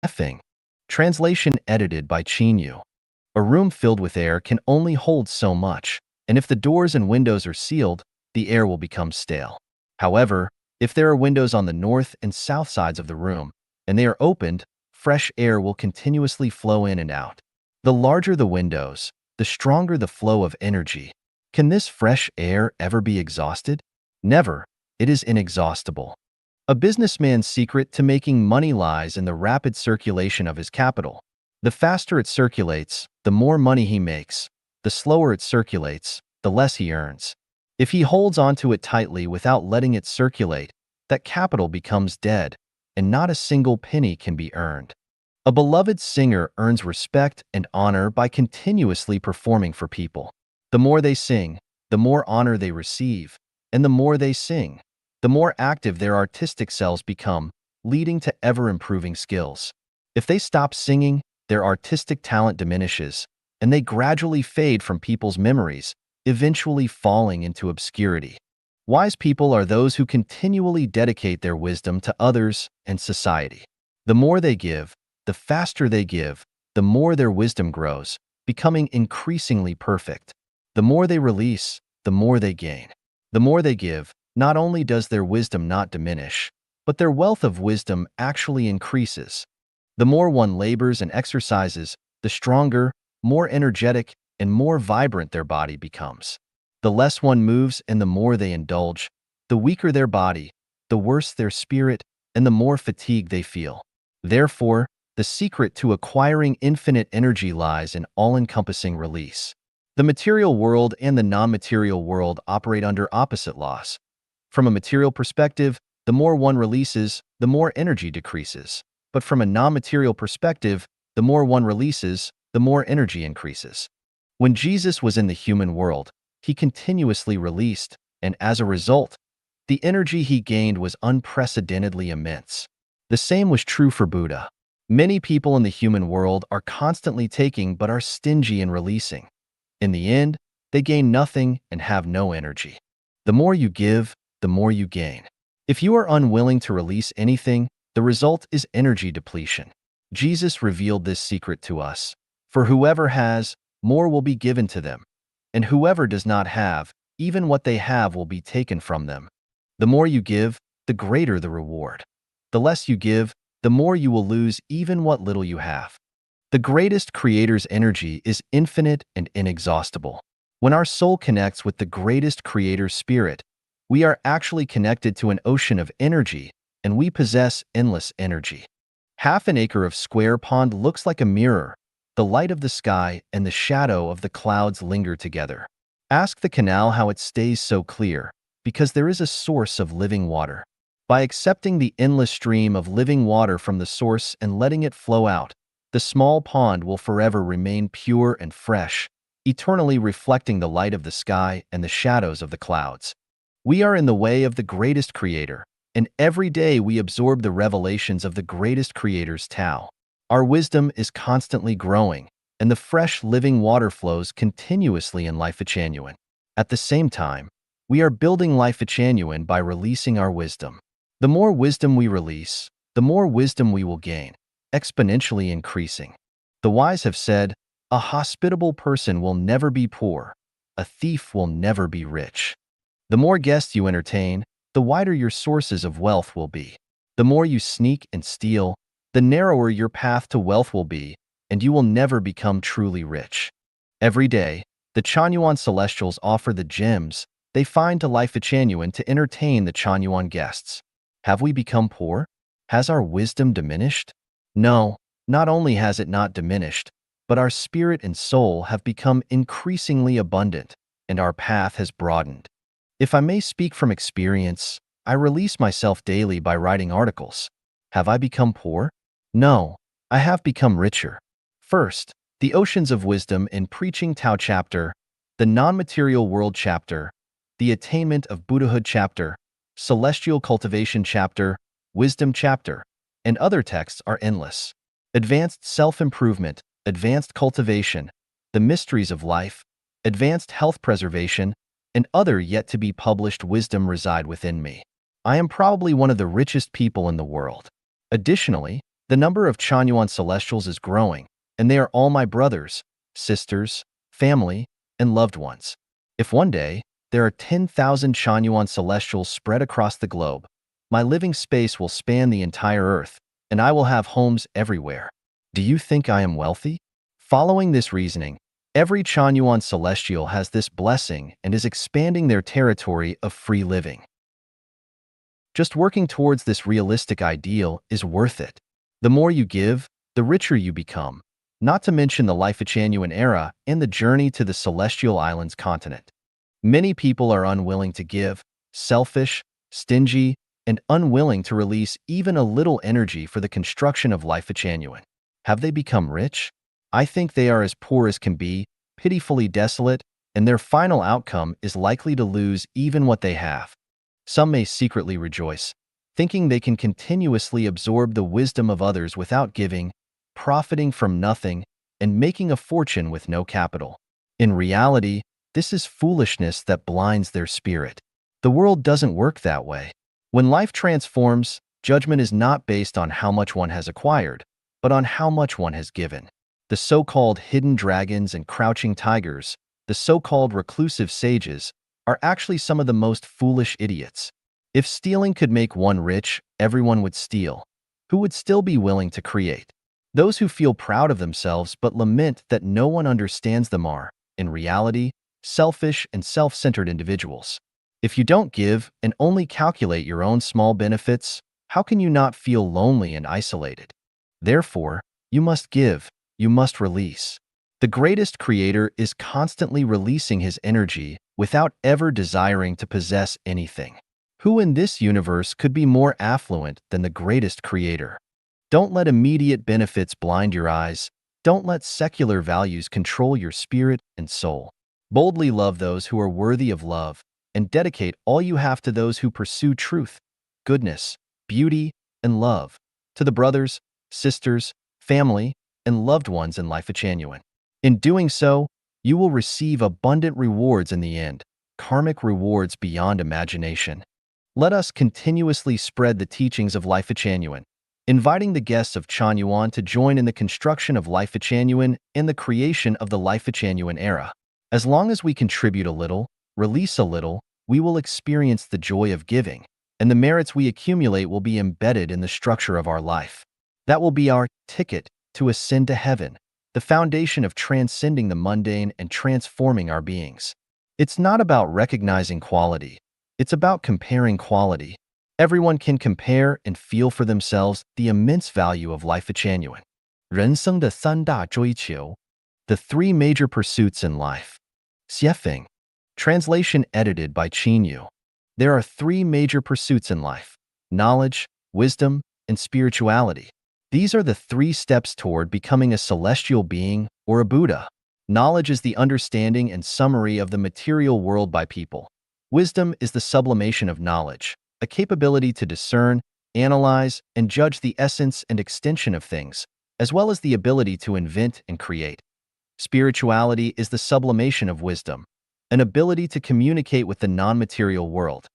Effing. Translation edited by Chinyu. A room filled with air can only hold so much, and if the doors and windows are sealed, the air will become stale. However, if there are windows on the north and south sides of the room, and they are opened, fresh air will continuously flow in and out. The larger the windows, the stronger the flow of energy. Can this fresh air ever be exhausted? Never. It is inexhaustible. A businessman's secret to making money lies in the rapid circulation of his capital. The faster it circulates, the more money he makes. The slower it circulates, the less he earns. If he holds onto it tightly without letting it circulate, that capital becomes dead, and not a single penny can be earned. A beloved singer earns respect and honor by continuously performing for people. The more they sing, the more honor they receive, and the more they sing, the more active their artistic selves become, leading to ever-improving skills. If they stop singing, their artistic talent diminishes, and they gradually fade from people's memories, eventually falling into obscurity. Wise people are those who continually dedicate their wisdom to others and society. The more they give, the faster they give, the more their wisdom grows, becoming increasingly perfect. The more they release, the more they gain. The more they give, not only does their wisdom not diminish, but their wealth of wisdom actually increases. The more one labors and exercises, the stronger, more energetic, and more vibrant their body becomes. The less one moves and the more they indulge, the weaker their body, the worse their spirit, and the more fatigue they feel. Therefore, the secret to acquiring infinite energy lies in all-encompassing release. The material world and the non-material world operate under opposite laws. From a material perspective, the more one releases, the more energy decreases. But from a non-material perspective, the more one releases, the more energy increases. When Jesus was in the human world, he continuously released, and as a result, the energy he gained was unprecedentedly immense. The same was true for Buddha. Many people in the human world are constantly taking but are stingy in releasing. In the end, they gain nothing and have no energy. The more you give, the more you gain. If you are unwilling to release anything, the result is energy depletion. Jesus revealed this secret to us. For whoever has, more will be given to them. And whoever does not have, even what they have will be taken from them. The more you give, the greater the reward. The less you give, the more you will lose even what little you have. The greatest creator's energy is infinite and inexhaustible. When our soul connects with the greatest creator's spirit, we are actually connected to an ocean of energy, and we possess endless energy. Half an acre of square pond looks like a mirror. The light of the sky and the shadow of the clouds linger together. Ask the canal how it stays so clear, because there is a source of living water. By accepting the endless stream of living water from the source and letting it flow out, the small pond will forever remain pure and fresh, eternally reflecting the light of the sky and the shadows of the clouds. We are in the way of the greatest creator, and every day we absorb the revelations of the greatest creator's Tao. Our wisdom is constantly growing, and the fresh living water flows continuously in Life Genuine. At the same time, we are building Life Genuine by releasing our wisdom. The more wisdom we release, the more wisdom we will gain, exponentially increasing. The wise have said, a hospitable person will never be poor, a thief will never be rich. The more guests you entertain, the wider your sources of wealth will be. The more you sneak and steal, the narrower your path to wealth will be, and you will never become truly rich. Every day, the Chanyuan Celestials offer the gems they find to Life Genuine to entertain the Chanyuan guests. Have we become poor? Has our wisdom diminished? No, not only has it not diminished, but our spirit and soul have become increasingly abundant, and our path has broadened. If I may speak from experience, I release myself daily by writing articles. Have I become poor? No, I have become richer. First, the Oceans of Wisdom in Preaching Tao chapter, the Non-Material World chapter, the Attainment of Buddhahood chapter, Celestial Cultivation chapter, Wisdom chapter, and other texts are endless. Advanced self-improvement, advanced cultivation, the mysteries of life, advanced health preservation, and other yet-to-be-published wisdom reside within me. I am probably one of the richest people in the world. Additionally, the The number of Chanyuan celestials is growing, and they are all my brothers, sisters, family, and loved ones. If one day there are 10,000 Chanyuan celestials spread across the globe, my living space will span the entire earth, and I will have homes everywhere. Do you think I am wealthy? Following this reasoning, every Chanyuan celestial has this blessing and is expanding their territory of free living. Just working towards this realistic ideal is worth it. The more you give, the richer you become, not to mention the Life-Chanyuan era and the journey to the Celestial Islands continent. Many people are unwilling to give, selfish, stingy, and unwilling to release even a little energy for the construction of Life-Chanyuan. Have they become rich? I think they are as poor as can be, pitifully desolate, and their final outcome is likely to lose even what they have. Some may secretly rejoice, thinking they can continuously absorb the wisdom of others without giving, profiting from nothing, and making a fortune with no capital. In reality, this is foolishness that blinds their spirit. The world doesn't work that way. When life transforms, judgment is not based on how much one has acquired, but on how much one has given. The so-called hidden dragons and crouching tigers, the so-called reclusive sages, are actually some of the most foolish idiots. If stealing could make one rich, everyone would steal. Who would still be willing to create? Those who feel proud of themselves but lament that no one understands them are, in reality, selfish and self-centered individuals. If you don't give and only calculate your own small benefits, how can you not feel lonely and isolated? Therefore, you must give, you must release. The greatest creator is constantly releasing his energy without ever desiring to possess anything. Who in this universe could be more affluent than the greatest creator? Don't let immediate benefits blind your eyes. Don't let secular values control your spirit and soul. Boldly love those who are worthy of love, and dedicate all you have to those who pursue truth, goodness, beauty, and love, to the brothers, sisters, family, and loved ones in Life-Chanyuan. In doing so, you will receive abundant rewards in the end, karmic rewards beyond imagination. Let us continuously spread the teachings of Life-Chanyuan, inviting the guests of Chanyuan to join in the construction of Life-Chanyuan and the creation of the Life-Chanyuan era. As long as we contribute a little, release a little, we will experience the joy of giving, and the merits we accumulate will be embedded in the structure of our life. That will be our ticket to ascend to heaven, the foundation of transcending the mundane and transforming our beings. It's not about recognizing quality. It's about comparing quality. Everyone can compare and feel for themselves the immense value of Life-Chanyuan. 人生的三大追求, the three major pursuits in life. Xiefeng. Translation edited by Qin Yu. There are three major pursuits in life: knowledge, wisdom, and spirituality. These are the three steps toward becoming a celestial being or a Buddha. Knowledge is the understanding and summary of the material world by people. Wisdom is the sublimation of knowledge, a capability to discern, analyze, and judge the essence and extension of things, as well as the ability to invent and create. Spirituality is the sublimation of wisdom, an ability to communicate with the non-material world.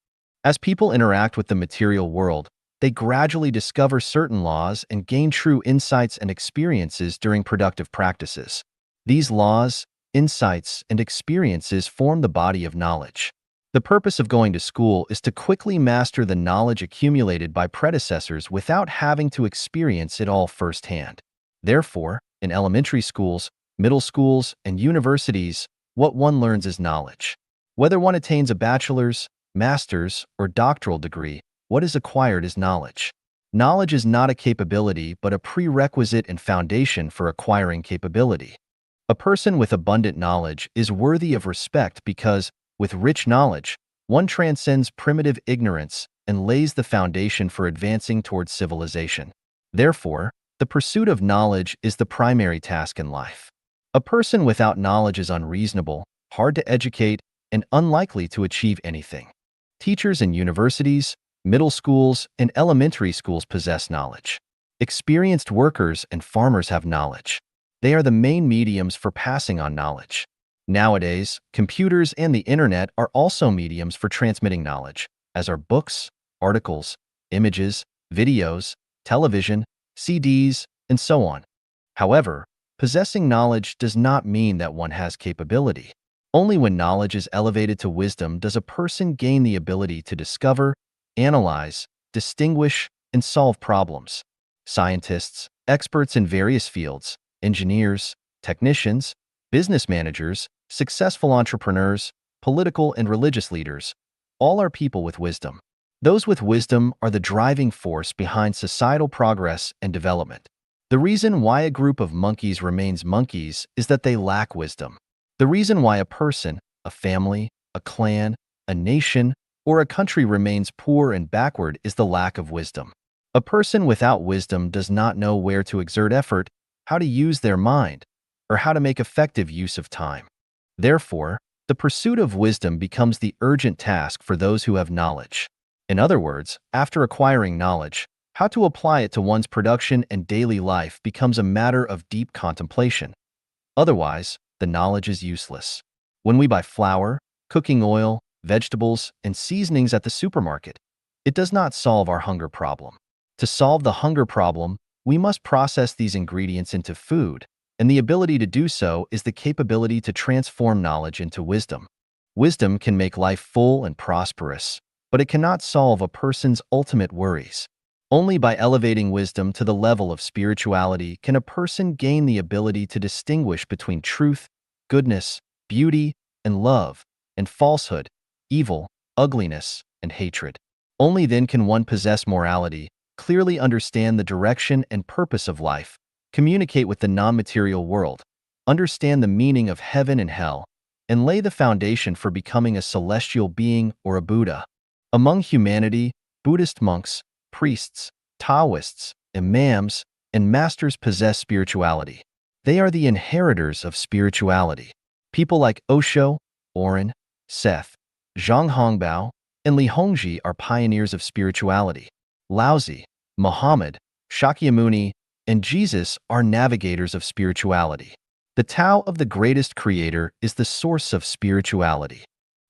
As people interact with the material world, they gradually discover certain laws and gain true insights and experiences during productive practices. These laws, insights, and experiences form the body of knowledge. The purpose of going to school is to quickly master the knowledge accumulated by predecessors without having to experience it all firsthand. Therefore, in elementary schools, middle schools, and universities, what one learns is knowledge. Whether one attains a bachelor's, master's, or doctoral degree, what is acquired is knowledge. Knowledge is not a capability but a prerequisite and foundation for acquiring capability. A person with abundant knowledge is worthy of respect because, with rich knowledge, one transcends primitive ignorance and lays the foundation for advancing towards civilization. Therefore, the pursuit of knowledge is the primary task in life. A person without knowledge is unreasonable, hard to educate, and unlikely to achieve anything. Teachers in universities, middle schools, and elementary schools possess knowledge. Experienced workers and farmers have knowledge. They are the main mediums for passing on knowledge. Nowadays, computers and the internet are also mediums for transmitting knowledge, as are books, articles, images, videos, television, CDs, and so on. However, possessing knowledge does not mean that one has capability. Only when knowledge is elevated to wisdom does a person gain the ability to discover, analyze, distinguish, and solve problems. Scientists, experts in various fields, engineers, technicians, business managers, successful entrepreneurs, political and religious leaders, all are people with wisdom. Those with wisdom are the driving force behind societal progress and development. The reason why a group of monkeys remains monkeys is that they lack wisdom. The reason why a person, a family, a clan, a nation, or a country remains poor and backward is the lack of wisdom. A person without wisdom does not know where to exert effort, how to use their mind, or how to make effective use of time. Therefore, the pursuit of wisdom becomes the urgent task for those who have knowledge. In other words, after acquiring knowledge, how to apply it to one's production and daily life becomes a matter of deep contemplation. Otherwise, the knowledge is useless. When we buy flour, cooking oil, vegetables, and seasonings at the supermarket, it does not solve our hunger problem. To solve the hunger problem, we must process these ingredients into food, and the ability to do so is the capability to transform knowledge into wisdom. Wisdom can make life full and prosperous, but it cannot solve a person's ultimate worries. Only by elevating wisdom to the level of spirituality can a person gain the ability to distinguish between truth, goodness, beauty, and love, and falsehood, evil, ugliness, and hatred. Only then can one possess morality, clearly understand the direction and purpose of life, communicate with the non-material world, understand the meaning of heaven and hell, and lay the foundation for becoming a celestial being or a Buddha. Among humanity, Buddhist monks, priests, Taoists, imams, and masters possess spirituality. They are the inheritors of spirituality. People like Osho, Oren, Seth, Zhang Hongbao, and Li Hongzhi are pioneers of spirituality. Laozi, Muhammad, Shakyamuni, and Jesus are navigators of spirituality. The Tao of the greatest creator is the source of spirituality.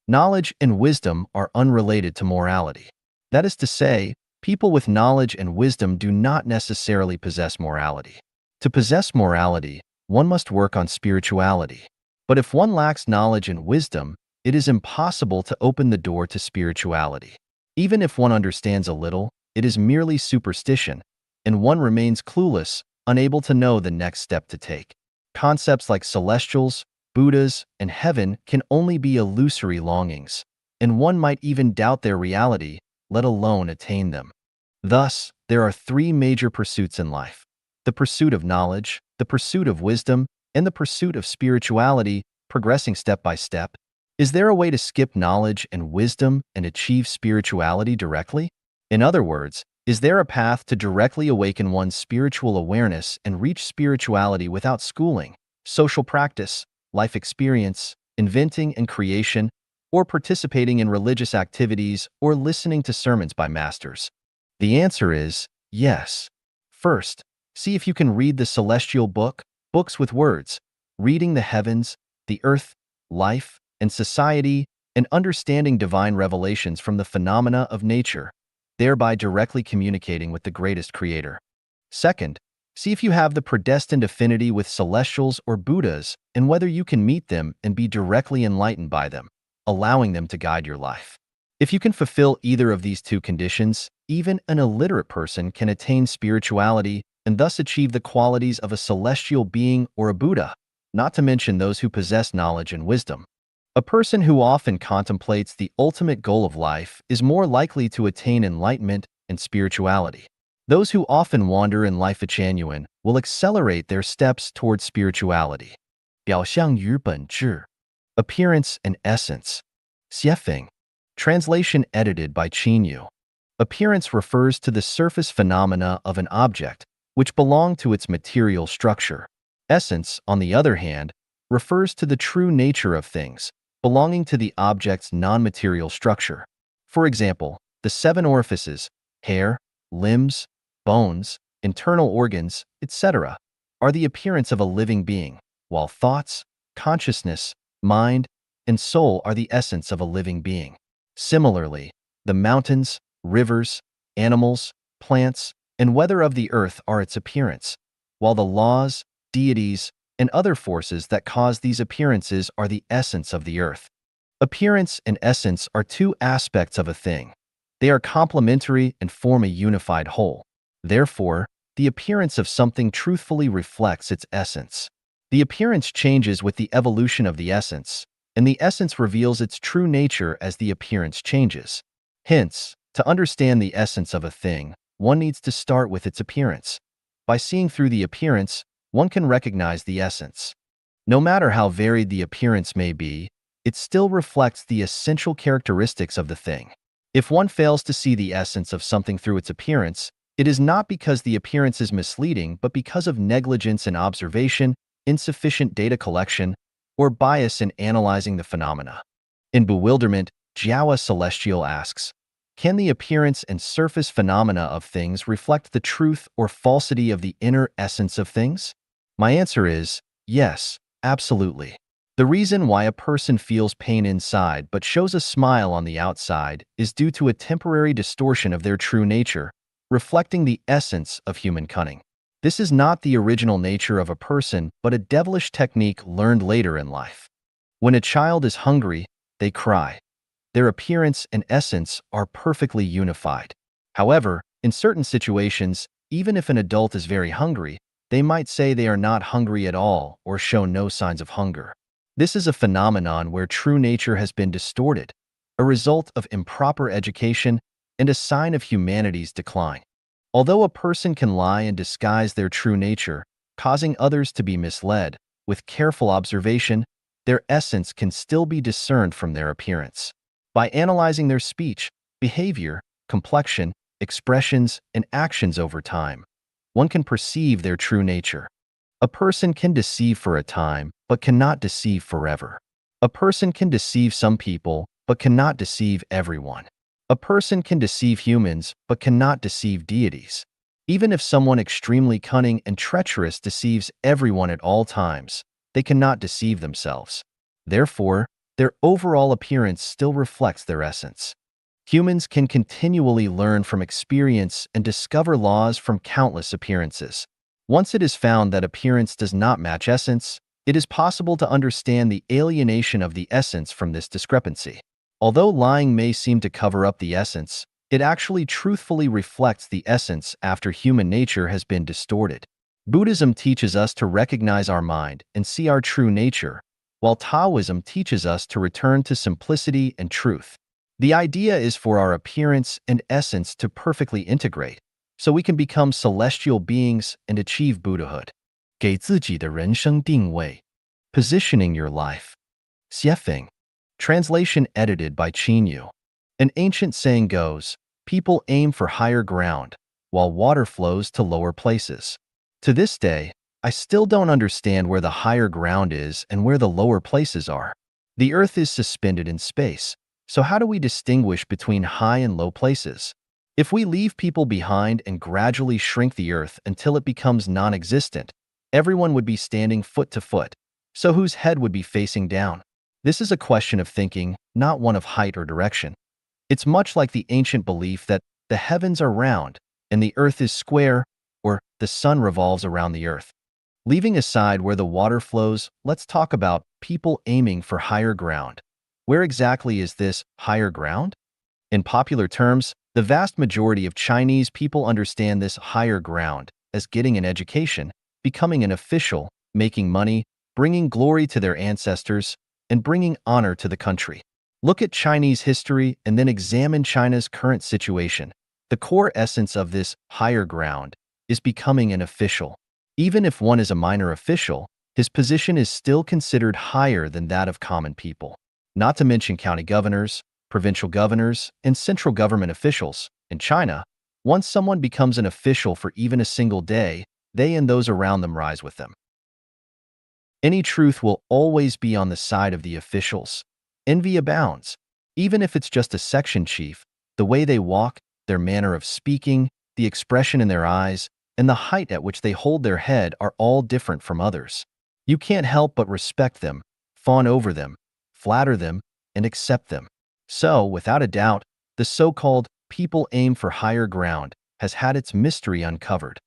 Knowledge and wisdom are unrelated to morality. That is to say, people with knowledge and wisdom do not necessarily possess morality. To possess morality, one must work on spirituality. But if one lacks knowledge and wisdom, it is impossible to open the door to spirituality. Even if one understands a little, it is merely superstition, and one remains clueless, unable to know the next step to take. Concepts like celestials, Buddhas, and heaven can only be illusory longings, and one might even doubt their reality, let alone attain them. Thus, there are three major pursuits in life: the pursuit of knowledge, the pursuit of wisdom, and the pursuit of spirituality, progressing step by step. Is there a way to skip knowledge and wisdom and achieve spirituality directly? In other words, is there a path to directly awaken one's spiritual awareness and reach spirituality without schooling, social practice, life experience, inventing and creation, or participating in religious activities or listening to sermons by masters? The answer is yes. First, see if you can read the celestial book, books with words, reading the heavens, the earth, life, and society, and understanding divine revelations from the phenomena of nature, thereby directly communicating with the greatest creator. Second, see if you have the predestined affinity with celestials or Buddhas and whether you can meet them and be directly enlightened by them, allowing them to guide your life. If you can fulfill either of these two conditions, even an illiterate person can attain spirituality and thus achieve the qualities of a celestial being or a Buddha, not to mention those who possess knowledge and wisdom. A person who often contemplates the ultimate goal of life is more likely to attain enlightenment and spirituality. Those who often wander in life genuine will accelerate their steps towards spirituality. 表象与本质, appearance and essence. 写法. Translation edited by Qin. Appearance refers to the surface phenomena of an object, which belong to its material structure. Essence, on the other hand, refers to the true nature of things, belonging to the object's non-material structure. For example, the 7 orifices, hair, limbs, bones, internal organs, etc., are the appearance of a living being, while thoughts, consciousness, mind, and soul are the essence of a living being. Similarly, the mountains, rivers, animals, plants, and weather of the earth are its appearance, while the laws, deities, and other forces that cause these appearances are the essence of the earth. Appearance and essence are two aspects of a thing. They are complementary and form a unified whole. Therefore, the appearance of something truthfully reflects its essence. The appearance changes with the evolution of the essence, and the essence reveals its true nature as the appearance changes. Hence, to understand the essence of a thing, one needs to start with its appearance. By seeing through the appearance, one can recognize the essence. No matter how varied the appearance may be, it still reflects the essential characteristics of the thing. If one fails to see the essence of something through its appearance, it is not because the appearance is misleading, but because of negligence in observation, insufficient data collection, or bias in analyzing the phenomena. In bewilderment, Jiawa Celestial asks, can the appearance and surface phenomena of things reflect the truth or falsity of the inner essence of things? My answer is yes, absolutely. The reason why a person feels pain inside but shows a smile on the outside is due to a temporary distortion of their true nature, reflecting the essence of human cunning. This is not the original nature of a person, but a devilish technique learned later in life. When a child is hungry, they cry. Their appearance and essence are perfectly unified. However, in certain situations, even if an adult is very hungry, they might say they are not hungry at all or show no signs of hunger. This is a phenomenon where true nature has been distorted, a result of improper education and a sign of humanity's decline. Although a person can lie and disguise their true nature, causing others to be misled, with careful observation, their essence can still be discerned from their appearance. By analyzing their speech, behavior, complexion, expressions, and actions over time, one can perceive their true nature. A person can deceive for a time, but cannot deceive forever. A person can deceive some people, but cannot deceive everyone. A person can deceive humans, but cannot deceive deities. Even if someone extremely cunning and treacherous deceives everyone at all times, they cannot deceive themselves. Therefore, their overall appearance still reflects their essence. Humans can continually learn from experience and discover laws from countless appearances. Once it is found that appearance does not match essence, it is possible to understand the alienation of the essence from this discrepancy. Although lying may seem to cover up the essence, it actually truthfully reflects the essence after human nature has been distorted. Buddhism teaches us to recognize our mind and see our true nature, while Taoism teaches us to return to simplicity and truth. The idea is for our appearance and essence to perfectly integrate, so we can become celestial beings and achieve Buddhahood. 给自己的人生定位 Positioning your life. Xiefeng. Translation edited by Qin Yu. An ancient saying goes, people aim for higher ground, while water flows to lower places. To this day, I still don't understand where the higher ground is and where the lower places are. The earth is suspended in space, so how do we distinguish between high and low places? If we leave people behind and gradually shrink the earth until it becomes non-existent, everyone would be standing foot to foot, so whose head would be facing down? This is a question of thinking, not one of height or direction. It's much like the ancient belief that the heavens are round and the earth is square, or the sun revolves around the earth. Leaving aside where the water flows, let's talk about people aiming for higher ground. Where exactly is this higher ground? In popular terms, the vast majority of Chinese people understand this higher ground as getting an education, becoming an official, making money, bringing glory to their ancestors, and bringing honor to the country. Look at Chinese history and then examine China's current situation. The core essence of this higher ground is becoming an official. Even if one is a minor official, his position is still considered higher than that of common people. Not to mention county governors, provincial governors, and central government officials. In China, once someone becomes an official for even a single day, they and those around them rise with them. Any truth will always be on the side of the officials. Envy abounds. Even if it's just a section chief, the way they walk, their manner of speaking, the expression in their eyes, and the height at which they hold their head are all different from others. You can't help but respect them, fawn over them, flatter them, and accept them. So, without a doubt, the so-called people aim for higher ground has had its mystery uncovered.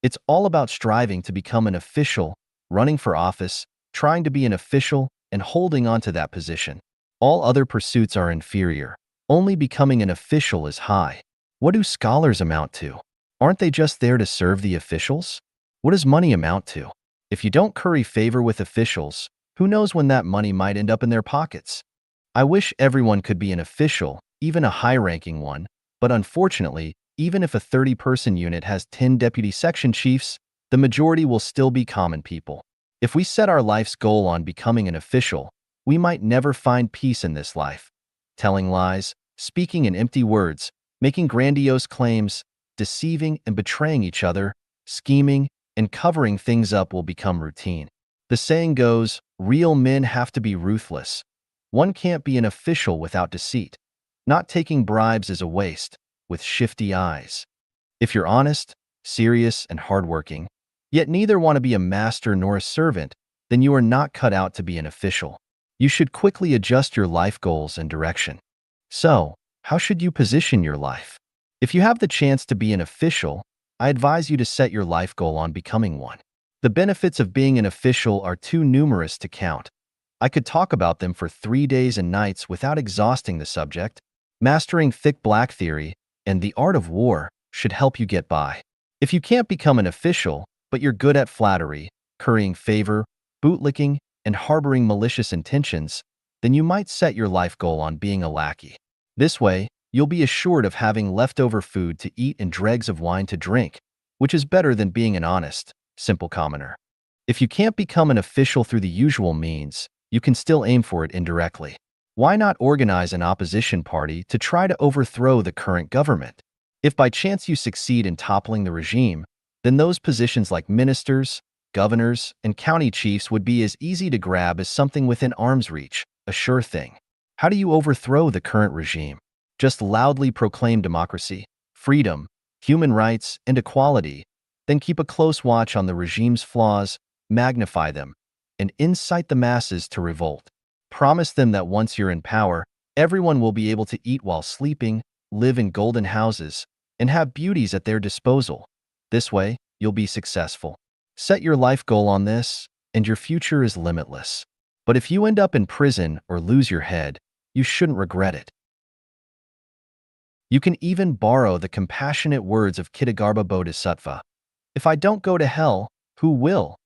It's all about striving to become an official, running for office, trying to be an official, and holding on to that position. All other pursuits are inferior. Only becoming an official is high. What do scholars amount to? Aren't they just there to serve the officials? What does money amount to? If you don't curry favor with officials, who knows when that money might end up in their pockets? I wish everyone could be an official, even a high-ranking one, but unfortunately, even if a 30-person unit has 10 deputy section chiefs, the majority will still be common people. If we set our life's goal on becoming an official, we might never find peace in this life. Telling lies, speaking in empty words, making grandiose claims, deceiving and betraying each other, scheming, and covering things up will become routine. The saying goes, real men have to be ruthless. One can't be an official without deceit. Not taking bribes is a waste, with shifty eyes. If you're honest, serious, and hardworking, yet neither want to be a master nor a servant, then you are not cut out to be an official. You should quickly adjust your life goals and direction. So, how should you position your life? If you have the chance to be an official, I advise you to set your life goal on becoming one. The benefits of being an official are too numerous to count. I could talk about them for 3 days and nights without exhausting the subject. Mastering thick black theory and the art of war should help you get by. If you can't become an official, but you're good at flattery, currying favor, bootlicking, and harboring malicious intentions, then you might set your life goal on being a lackey. This way, you'll be assured of having leftover food to eat and dregs of wine to drink, which is better than being an honest, simple commoner. If you can't become an official through the usual means, you can still aim for it indirectly. Why not organize an opposition party to try to overthrow the current government? If by chance you succeed in toppling the regime, then those positions like ministers, governors, and county chiefs would be as easy to grab as something within arm's reach, a sure thing. How do you overthrow the current regime? Just loudly proclaim democracy, freedom, human rights, and equality, then keep a close watch on the regime's flaws, magnify them, and incite the masses to revolt. Promise them that once you're in power, everyone will be able to eat while sleeping, live in golden houses, and have beauties at their disposal. This way, you'll be successful. Set your life goal on this, and your future is limitless. But if you end up in prison or lose your head, you shouldn't regret it. You can even borrow the compassionate words of Kshitigarbha Bodhisattva, "If I don't go to hell, who will?"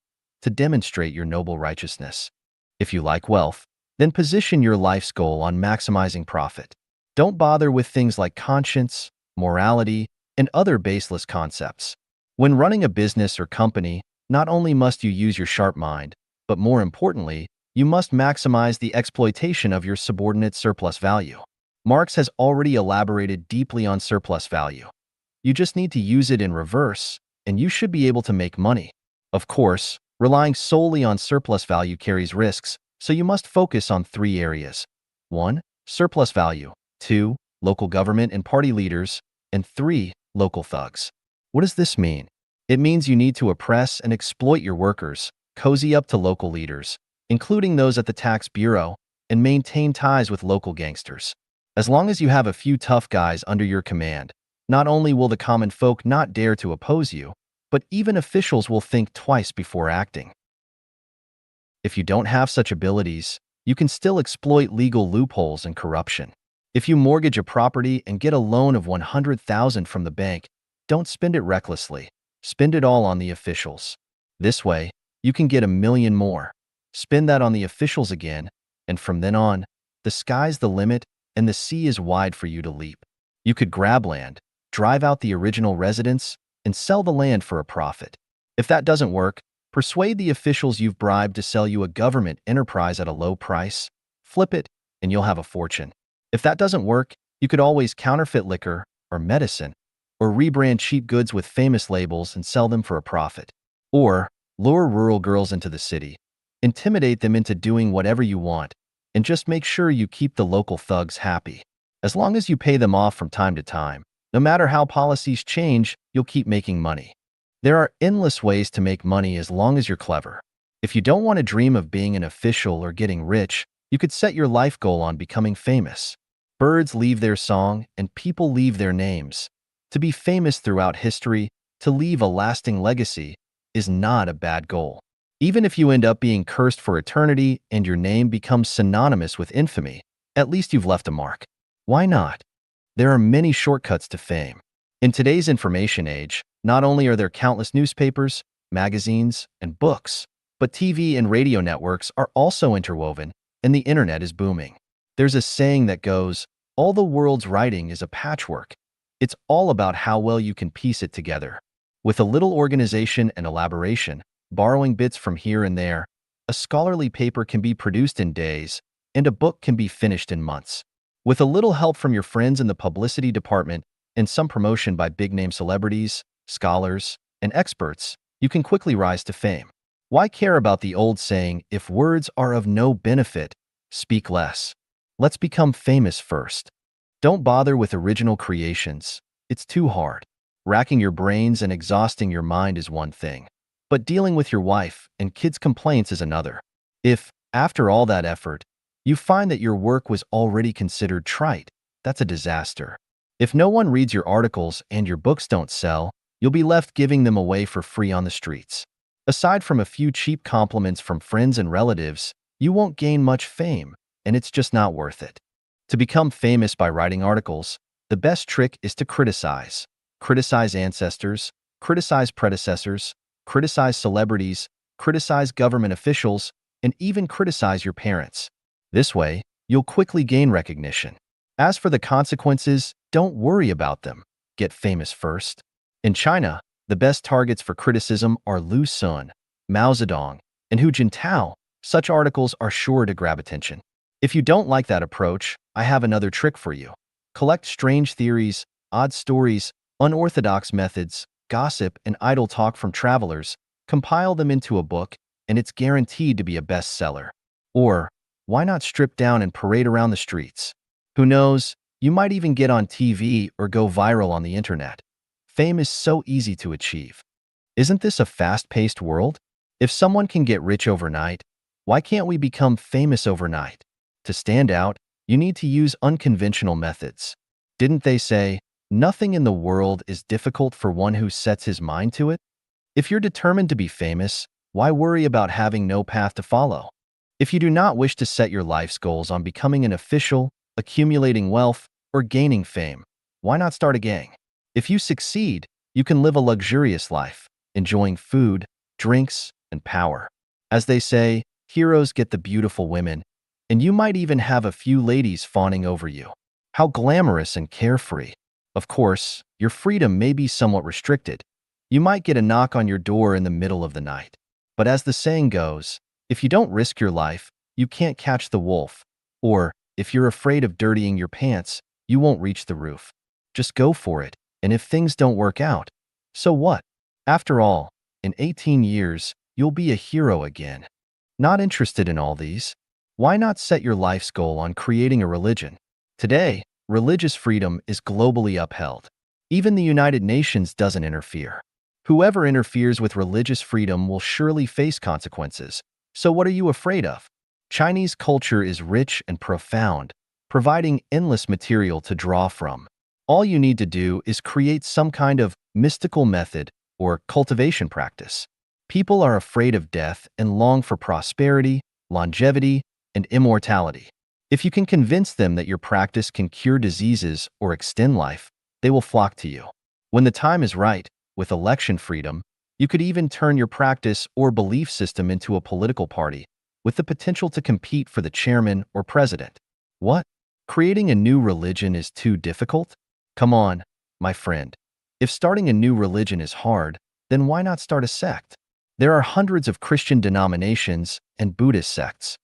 to demonstrate your noble righteousness. If you like wealth, then position your life's goal on maximizing profit. Don't bother with things like conscience, morality, and other baseless concepts. When running a business or company, not only must you use your sharp mind, but more importantly, you must maximize the exploitation of your subordinate surplus value. Marx has already elaborated deeply on surplus value. You just need to use it in reverse, and you should be able to make money. Of course, relying solely on surplus value carries risks, so you must focus on 3 areas. 1. Surplus value. 2. Local government and party leaders. And 3. Local thugs. What does this mean? It means you need to oppress and exploit your workers, cozy up to local leaders, including those at the tax bureau, and maintain ties with local gangsters. As long as you have a few tough guys under your command, not only will the common folk not dare to oppose you, but even officials will think twice before acting. If you don't have such abilities, you can still exploit legal loopholes and corruption. If you mortgage a property and get a loan of $100,000 from the bank, don't spend it recklessly. Spend it all on the officials. This way, you can get $1 million more. Spend that on the officials again, and from then on, the sky's the limit and the sea is wide for you to leap. You could grab land, drive out the original residents, and sell the land for a profit. If that doesn't work, persuade the officials you've bribed to sell you a government enterprise at a low price, flip it, and you'll have a fortune. If that doesn't work, you could always counterfeit liquor or medicine, or rebrand cheap goods with famous labels and sell them for a profit. Or lure rural girls into the city, intimidate them into doing whatever you want, and just make sure you keep the local thugs happy. As long as you pay them off from time to time, no matter how policies change, you'll keep making money. There are endless ways to make money as long as you're clever. If you don't want to dream of being an official or getting rich, you could set your life goal on becoming famous. Birds leave their song and people leave their names. To be famous throughout history, to leave a lasting legacy, is not a bad goal. Even if you end up being cursed for eternity and your name becomes synonymous with infamy, at least you've left a mark. Why not? There are many shortcuts to fame. In today's information age, not only are there countless newspapers, magazines, and books, but TV and radio networks are also interwoven, and the internet is booming. There's a saying that goes, all the world's writing is a patchwork. It's all about how well you can piece it together. With a little organization and elaboration, borrowing bits from here and there, a scholarly paper can be produced in days, and a book can be finished in months. With a little help from your friends in the publicity department and some promotion by big-name celebrities, scholars, and experts, you can quickly rise to fame. Why care about the old saying, if words are of no benefit, speak less? Let's become famous first. Don't bother with original creations. It's too hard. Racking your brains and exhausting your mind is one thing, but dealing with your wife and kids' complaints is another. If, after all that effort, you find that your work was already considered trite, that's a disaster. If no one reads your articles and your books don't sell, you'll be left giving them away for free on the streets. Aside from a few cheap compliments from friends and relatives, you won't gain much fame, and it's just not worth it. To become famous by writing articles, the best trick is to criticize. Criticize ancestors, criticize predecessors, criticize celebrities, criticize government officials, and even criticize your parents. This way, you'll quickly gain recognition. As for the consequences, don't worry about them. Get famous first. In China, the best targets for criticism are Lu Xun, Mao Zedong, and Hu Jintao. Such articles are sure to grab attention. If you don't like that approach, I have another trick for you. Collect strange theories, odd stories, unorthodox methods, gossip, and idle talk from travelers, compile them into a book, and it's guaranteed to be a bestseller. Or, why not strip down and parade around the streets? Who knows, you might even get on TV or go viral on the internet. Fame is so easy to achieve. Isn't this a fast-paced world? If someone can get rich overnight, why can't we become famous overnight? To stand out, you need to use unconventional methods. Didn't they say, nothing in the world is difficult for one who sets his mind to it? If you're determined to be famous, why worry about having no path to follow? If you do not wish to set your life's goals on becoming an official, accumulating wealth, or gaining fame, why not start a gang? If you succeed, you can live a luxurious life, enjoying food, drinks, and power. As they say, heroes get the beautiful women, and you might even have a few ladies fawning over you. How glamorous and carefree. Of course, your freedom may be somewhat restricted. You might get a knock on your door in the middle of the night. But as the saying goes, if you don't risk your life, you can't catch the wolf. Or, if you're afraid of dirtying your pants, you won't reach the roof. Just go for it, and if things don't work out, so what? After all, in 18 years, you'll be a hero again. Not interested in all these? Why not set your life's goal on creating a religion? Today, religious freedom is globally upheld. Even the United Nations doesn't interfere. Whoever interferes with religious freedom will surely face consequences. So what are you afraid of? Chinese culture is rich and profound, providing endless material to draw from. All you need to do is create some kind of mystical method or cultivation practice. People are afraid of death and long for prosperity, longevity, and immortality. If you can convince them that your practice can cure diseases or extend life, they will flock to you. When the time is right, with election freedom, you could even turn your practice or belief system into a political party, with the potential to compete for the chairman or president. What? Creating a new religion is too difficult? Come on, my friend. If starting a new religion is hard, then why not start a sect? There are hundreds of Christian denominations and Buddhist sects.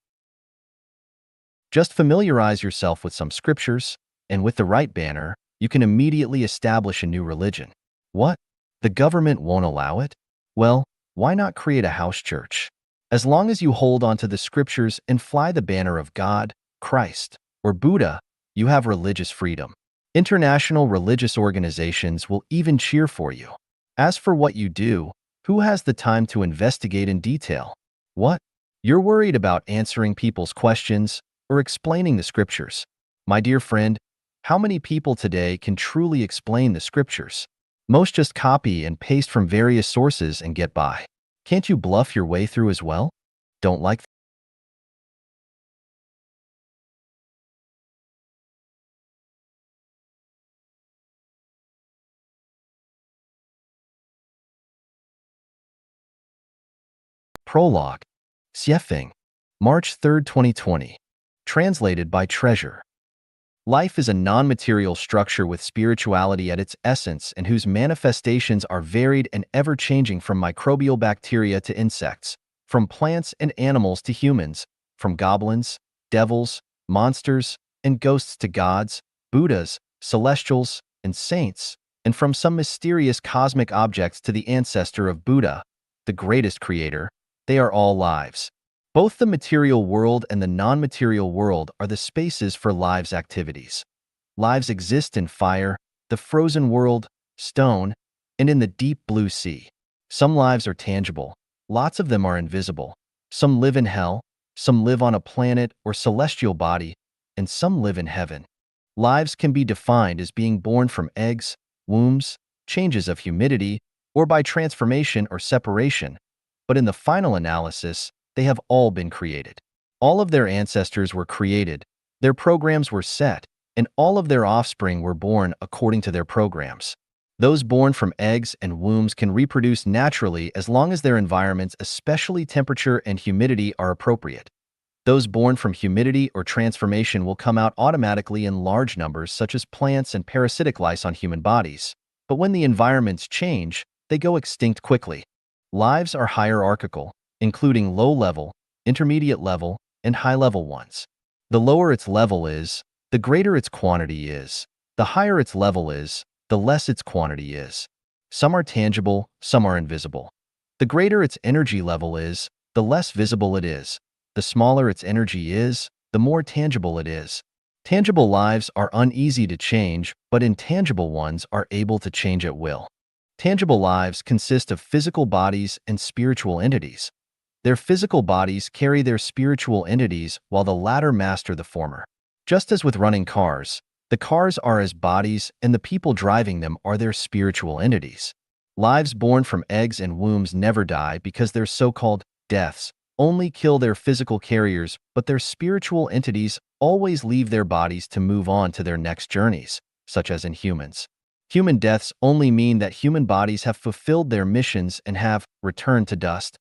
Just familiarize yourself with some scriptures, and with the right banner, you can immediately establish a new religion. What? The government won't allow it? Well, why not create a house church? As long as you hold onto the scriptures and fly the banner of God, Christ, or Buddha, you have religious freedom. International religious organizations will even cheer for you. As for what you do, who has the time to investigate in detail? What? You're worried about answering people's questions or explaining the scriptures. My dear friend, How many people today can truly explain the scriptures? Most just copy and paste from various sources and get by. Can't you bluff your way through as well? Don't like Prologue. Xiefeng. March 3rd, 2020. Translated by Treasure. Life is a non-material structure with spirituality at its essence and whose manifestations are varied and ever-changing, from microbial bacteria to insects, from plants and animals to humans, from goblins, devils, monsters, and ghosts to gods, Buddhas, celestials, and saints, and from some mysterious cosmic objects to the ancestor of Buddha, the greatest creator. They are all lives. Both the material world and the non-material world are the spaces for lives' activities. Lives exist in fire, the frozen world, stone, and in the deep blue sea. Some lives are tangible. Lots of them are invisible. Some live in hell, some live on a planet or celestial body, and some live in heaven. Lives can be defined as being born from eggs, wombs, changes of humidity, or by transformation or separation. But in the final analysis, they have all been created. All of their ancestors were created, their programs were set, and all of their offspring were born according to their programs. Those born from eggs and wombs can reproduce naturally as long as their environments, especially temperature and humidity, are appropriate. Those born from humidity or transformation will come out automatically in large numbers, such as plants and parasitic lice on human bodies. But when the environments change, they go extinct quickly. Lives are hierarchical, including low-level, intermediate-level, and high-level ones. The lower its level is, the greater its quantity is. The higher its level is, the less its quantity is. Some are tangible, some are invisible. The greater its energy level is, the less visible it is. The smaller its energy is, the more tangible it is. Tangible lives are uneasy to change, but intangible ones are able to change at will. Tangible lives consist of physical bodies and spiritual entities. Their physical bodies carry their spiritual entities, while the latter master the former. Just as with running cars, the cars are as bodies and the people driving them are their spiritual entities. Lives born from eggs and wombs never die because their so-called deaths only kill their physical carriers, but their spiritual entities always leave their bodies to move on to their next journeys, such as in humans. Human deaths only mean that human bodies have fulfilled their missions and have returned to dust.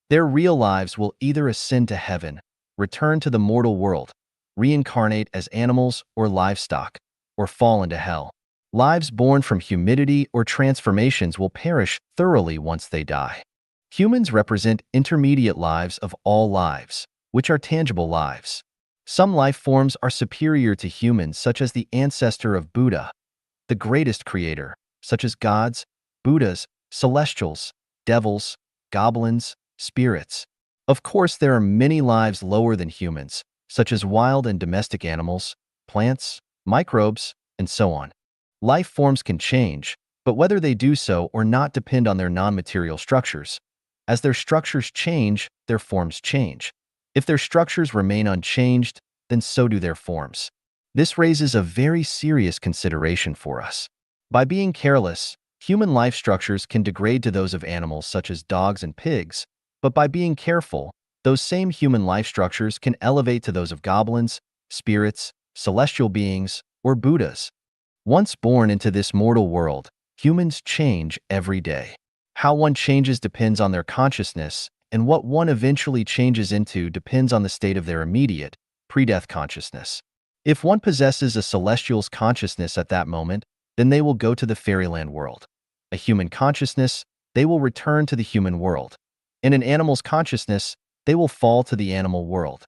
Their real lives will either ascend to heaven, return to the mortal world, reincarnate as animals or livestock, or fall into hell. Lives born from humidity or transformations will perish thoroughly once they die. Humans represent intermediate lives of all lives, which are tangible lives. Some life forms are superior to humans, such as the ancestor of Buddha, the greatest creator, such as gods, Buddhas, celestials, devils, goblins, spirits. Of course, there are many lives lower than humans, such as wild and domestic animals, plants, microbes, and so on. Life forms can change, but whether they do so or not depend on their non-material structures. As their structures change, their forms change. If their structures remain unchanged, then so do their forms. This raises a very serious consideration for us. By being careless, human life structures can degrade to those of animals such as dogs and pigs, but by being careful, those same human life structures can elevate to those of goblins, spirits, celestial beings, or Buddhas. Once born into this mortal world, humans change every day. How one changes depends on their consciousness, and what one eventually changes into depends on the state of their immediate, pre-death consciousness. If one possesses a celestial's consciousness at that moment, then they will go to the fairyland world. A human consciousness, they will return to the human world. In an animal's consciousness, they will fall to the animal world.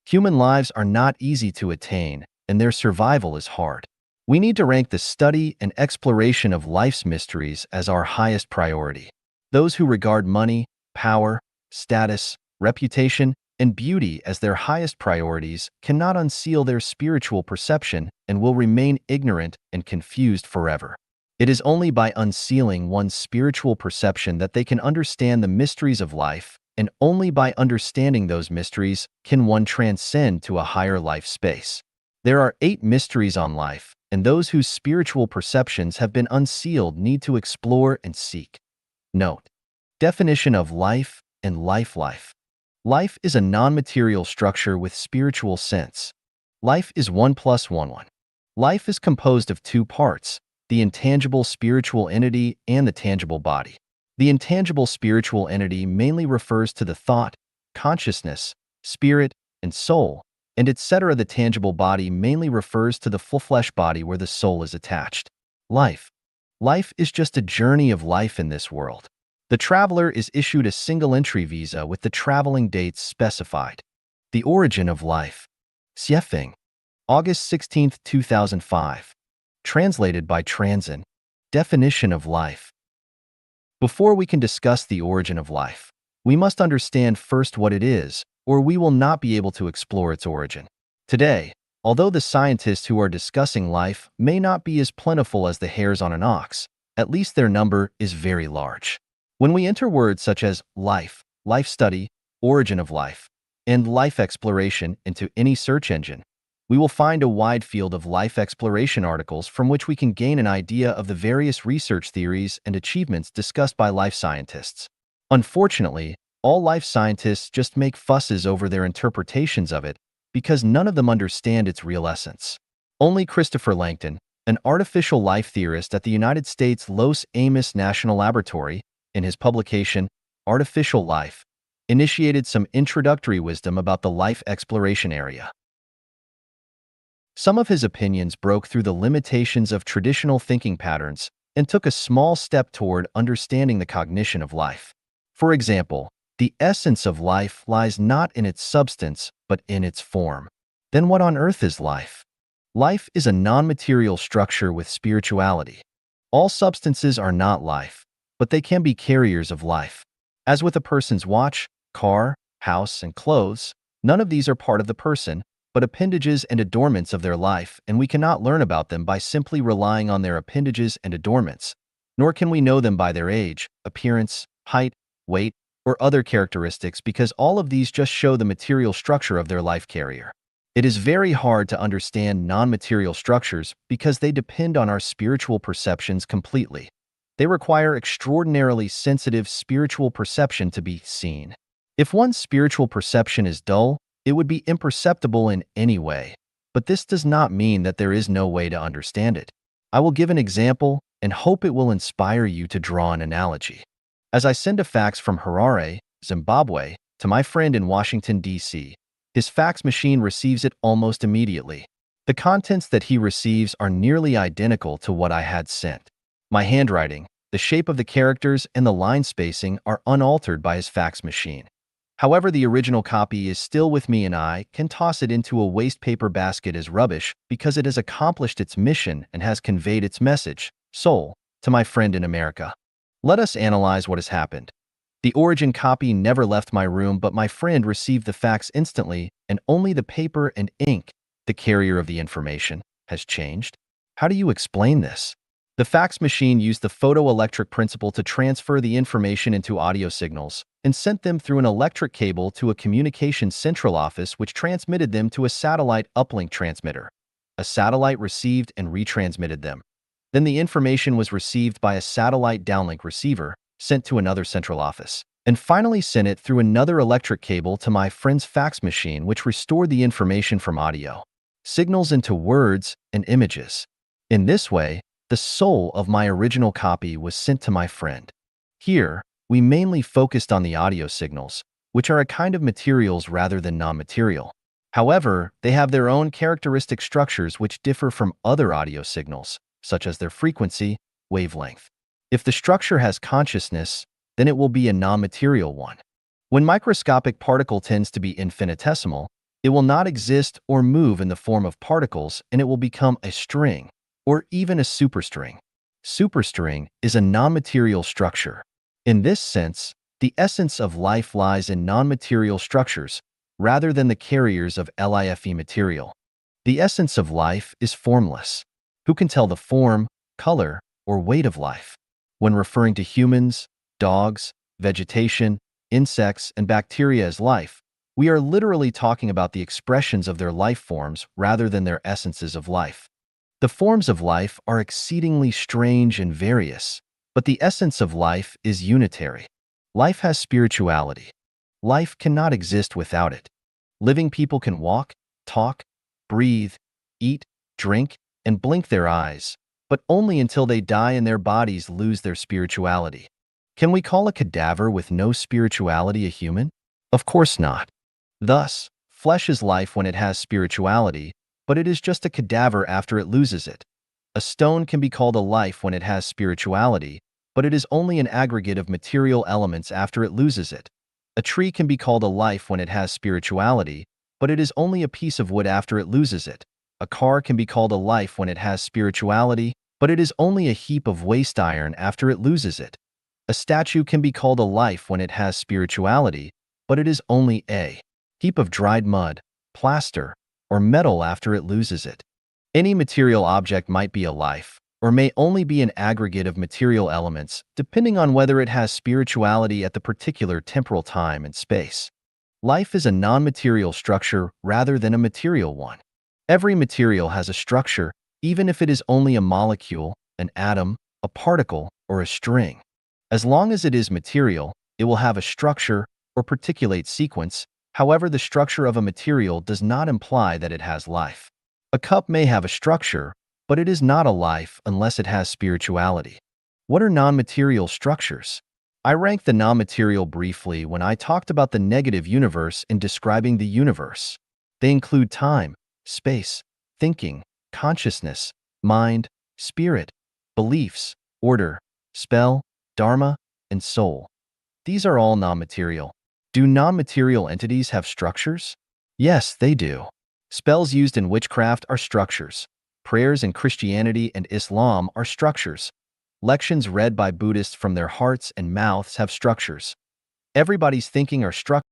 Human lives are not easy to attain, and their survival is hard. We need to rank the study and exploration of life's mysteries as our highest priority. Those who regard money, power, status, reputation, and beauty as their highest priorities cannot unseal their spiritual perception and will remain ignorant and confused forever. It is only by unsealing one's spiritual perception that they can understand the mysteries of life, and only by understanding those mysteries can one transcend to a higher life space. There are 8 mysteries on life, and those whose spiritual perceptions have been unsealed need to explore and seek. Note: definition of life and life. Life is a non-material structure with spiritual sense. Life is 1 plus 1 1. Life is composed of two parts: the intangible spiritual entity and the tangible body. The intangible spiritual entity mainly refers to the thought, consciousness, spirit, and soul, and etc. The tangible body mainly refers to the full flesh body where the soul is attached. Life. Life is just a journey of life in this world. The traveler is issued a single-entry visa with the traveling dates specified. The origin of life. Xiefeng, August 16, 2005. Translated by Transin. Definition of life. Before we can discuss the origin of life, we must understand first what it is, or we will not be able to explore its origin. Today, although the scientists who are discussing life may not be as plentiful as the hairs on an ox, at least their number is very large. When we enter words such as life, life study, origin of life, and life exploration into any search engine, we will find a wide field of life exploration articles from which we can gain an idea of the various research theories and achievements discussed by life scientists. Unfortunately, all life scientists just make fusses over their interpretations of it because none of them understand its real essence. Only Christopher Langton, an artificial life theorist at the United States Los Alamos National Laboratory, in his publication, Artificial Life, initiated some introductory wisdom about the life exploration area. Some of his opinions broke through the limitations of traditional thinking patterns and took a small step toward understanding the cognition of life. For example, the essence of life lies not in its substance, but in its form. Then what on earth is life? Life is a non-material structure with spirituality. All substances are not life, but they can be carriers of life. As with a person's watch, car, house, and clothes, none of these are part of the person, but appendages and adornments of their life, and we cannot learn about them by simply relying on their appendages and adornments, nor can we know them by their age, appearance, height, weight, or other characteristics because all of these just show the material structure of their life carrier. It is very hard to understand non-material structures because they depend on our spiritual perceptions completely. They require extraordinarily sensitive spiritual perception to be seen. If one's spiritual perception is dull, it would be imperceptible in any way, but this does not mean that there is no way to understand it. I will give an example and hope it will inspire you to draw an analogy. As I send a fax from Harare, Zimbabwe, to my friend in Washington, D.C., his fax machine receives it almost immediately. The contents that he receives are nearly identical to what I had sent. My handwriting, the shape of the characters, and the line spacing are unaltered by his fax machine. However, the original copy is still with me and I can toss it into a waste paper basket as rubbish because it has accomplished its mission and has conveyed its message, soul, to my friend in America. Let us analyze what has happened. The origin copy never left my room, but my friend received the fax instantly, and only the paper and ink, the carrier of the information, has changed. How do you explain this? The fax machine used the photoelectric principle to transfer the information into audio signals and sent them through an electric cable to a communications central office which transmitted them to a satellite uplink transmitter. A satellite received and retransmitted them. Then the information was received by a satellite downlink receiver, sent to another central office, and finally sent it through another electric cable to my friend's fax machine which restored the information from audio signals into words and images. In this way, the soul of my original copy was sent to my friend. Here, we mainly focused on the audio signals, which are a kind of materials rather than non-material. However, they have their own characteristic structures which differ from other audio signals, such as their frequency, wavelength. If the structure has consciousness, then it will be a non-material one. When microscopic particle tends to be infinitesimal, it will not exist or move in the form of particles, and it will become a string, or even a superstring. Superstring is a non-material structure. In this sense, the essence of life lies in non-material structures, rather than the carriers of LIFE material. The essence of life is formless. Who can tell the form, color, or weight of life? When referring to humans, dogs, vegetation, insects, and bacteria as life, we are literally talking about the expressions of their life forms rather than their essences of life. The forms of life are exceedingly strange and various, but the essence of life is unitary. Life has spirituality. Life cannot exist without it. Living people can walk, talk, breathe, eat, drink, and blink their eyes, but only until they die and their bodies lose their spirituality. Can we call a cadaver with no spirituality a human? Of course not. Thus, flesh is life when it has spirituality, but it is just a cadaver after it loses it. A stone can be called a life when it has spirituality, but it is only an aggregate of material elements after it loses it. A tree can be called a life when it has spirituality, but it is only a piece of wood after it loses it. A car can be called a life when it has spirituality, but it is only a heap of waste iron after it loses it. A statue can be called a life when it has spirituality, but it is only a heap of dried mud, plaster, or metal after it loses it. Any material object might be a life, or may only be an aggregate of material elements, depending on whether it has spirituality at the particular temporal time and space. Life is a non-material structure rather than a material one. Every material has a structure, even if it is only a molecule, an atom, a particle, or a string. As long as it is material, it will have a structure or particulate sequence. However, the structure of a material does not imply that it has life. A cup may have a structure, but it is not a life unless it has spirituality. What are non-material structures? I ranked the non-material briefly when I talked about the negative universe in describing the universe. They include time, space, thinking, consciousness, mind, spirit, beliefs, order, spell, dharma, and soul. These are all non-material. Do non-material entities have structures? Yes, they do. Spells used in witchcraft are structures. Prayers in Christianity and Islam are structures. Lections read by Buddhists from their hearts and mouths have structures. Everybody's thinking are structures.